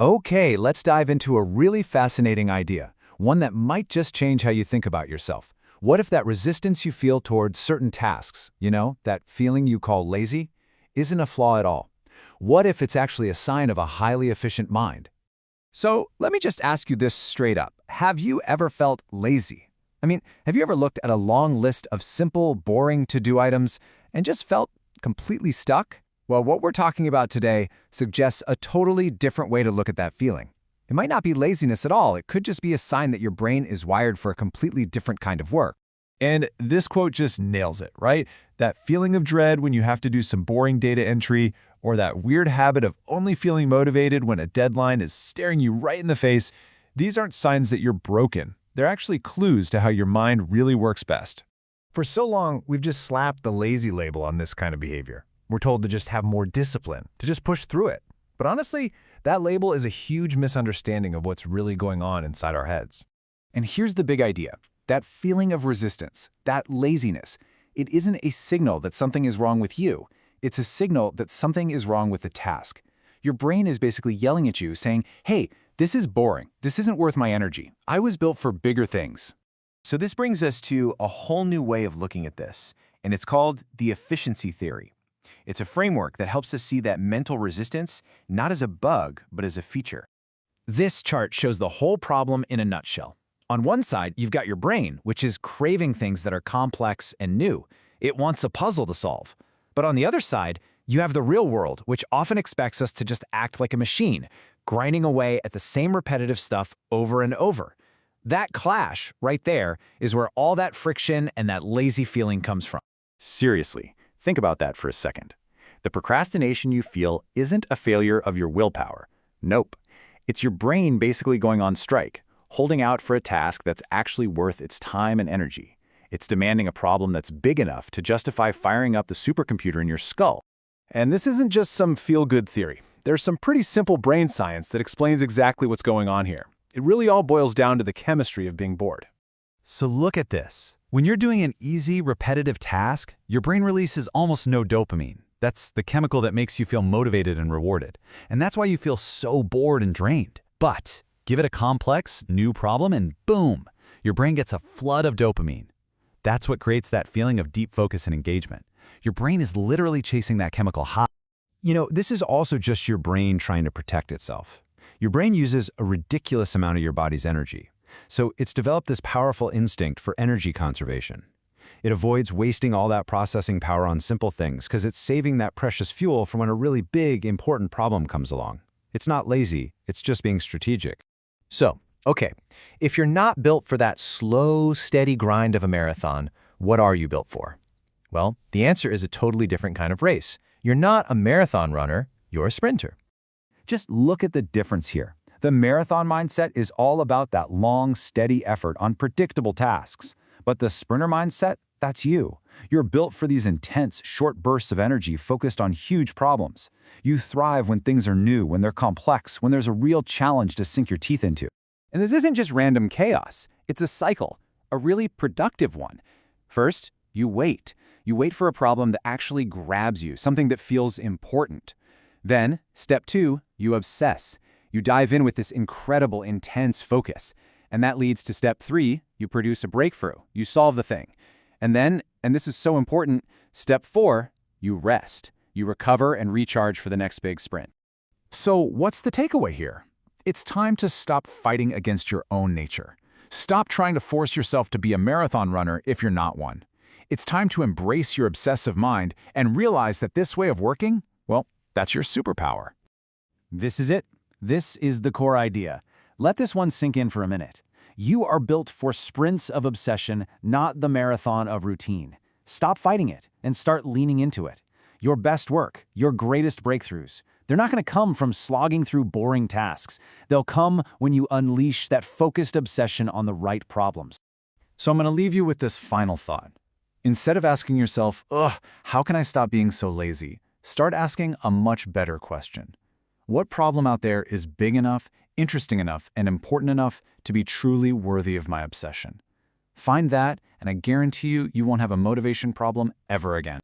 Okay, let's dive into a really fascinating idea, one that might just change how you think about yourself. What if that resistance you feel toward certain tasks, that feeling you call lazy, isn't a flaw at all? What if it's actually a sign of a highly efficient mind? So let me just ask you this straight up. Have you ever felt lazy? Have you ever looked at a long list of simple, boring to-do items and just felt completely stuck? Well, what we're talking about today suggests a totally different way to look at that feeling. It might not be laziness at all. It could just be a sign that your brain is wired for a completely different kind of work. And this quote just nails it, right? That feeling of dread when you have to do some boring data entry, or that weird habit of only feeling motivated when a deadline is staring you right in the face, these aren't signs that you're broken. They're actually clues to how your mind really works best. For so long, we've just slapped the lazy label on this kind of behavior. We're told to just have more discipline, to just push through it. But honestly, that label is a huge misunderstanding of what's really going on inside our heads. And here's the big idea. That feeling of resistance, that laziness, it isn't a signal that something is wrong with you. It's a signal that something is wrong with the task. Your brain is basically yelling at you, saying, hey, this is boring. This isn't worth my energy. I was built for bigger things. So this brings us to a whole new way of looking at this, and it's called the efficiency theory. It's a framework that helps us see that mental resistance not as a bug, but as a feature. This chart shows the whole problem in a nutshell. On one side, you've got your brain, which is craving things that are complex and new. It wants a puzzle to solve. But on the other side, you have the real world, which often expects us to just act like a machine, grinding away at the same repetitive stuff over and over. That clash, right there, is where all that friction and that lazy feeling comes from. Seriously, think about that for a second. The procrastination you feel isn't a failure of your willpower. Nope. It's your brain basically going on strike, holding out for a task that's actually worth its time and energy. It's demanding a problem that's big enough to justify firing up the supercomputer in your skull. And this isn't just some feel-good theory. There's some pretty simple brain science that explains exactly what's going on here. It really all boils down to the chemistry of being bored. So look at this. When you're doing an easy, repetitive task, your brain releases almost no dopamine. That's the chemical that makes you feel motivated and rewarded. And that's why you feel so bored and drained. But give it a complex, new problem and boom, your brain gets a flood of dopamine. That's what creates that feeling of deep focus and engagement. Your brain is literally chasing that chemical high. This is also just your brain trying to protect itself. Your brain uses a ridiculous amount of your body's energy. So it's developed this powerful instinct for energy conservation. It avoids wasting all that processing power on simple things because it's saving that precious fuel for when a really big, important problem comes along. It's not lazy, it's just being strategic. So, okay, if you're not built for that slow, steady grind of a marathon, what are you built for? Well, the answer is a totally different kind of race. You're not a marathon runner, you're a sprinter. Just look at the difference here. The marathon mindset is all about that long, steady effort on predictable tasks. But the sprinter mindset, that's you. You're built for these intense, short bursts of energy focused on huge problems. You thrive when things are new, when they're complex, when there's a real challenge to sink your teeth into. And this isn't just random chaos. It's a cycle, a really productive one. First, you wait. You wait for a problem that actually grabs you, something that feels important. Then, step 2, you obsess. You dive in with this incredible, intense focus. And that leads to step 3, you produce a breakthrough. You solve the thing. And then, and this is so important, step 4, you rest. You recover and recharge for the next big sprint. So what's the takeaway here? It's time to stop fighting against your own nature. Stop trying to force yourself to be a marathon runner if you're not one. It's time to embrace your obsessive mind and realize that this way of working, well, that's your superpower. This is it. This is the core idea. Let this one sink in for a minute. You are built for sprints of obsession, not the marathon of routine. Stop fighting it and start leaning into it. Your best work, your greatest breakthroughs, they're not going to come from slogging through boring tasks. They'll come when you unleash that focused obsession on the right problems. So I'm going to leave you with this final thought. Instead of asking yourself, how can I stop being so lazy? Start asking a much better question. What problem out there is big enough, interesting enough, and important enough to be truly worthy of my obsession? Find that, and I guarantee you, you won't have a motivation problem ever again.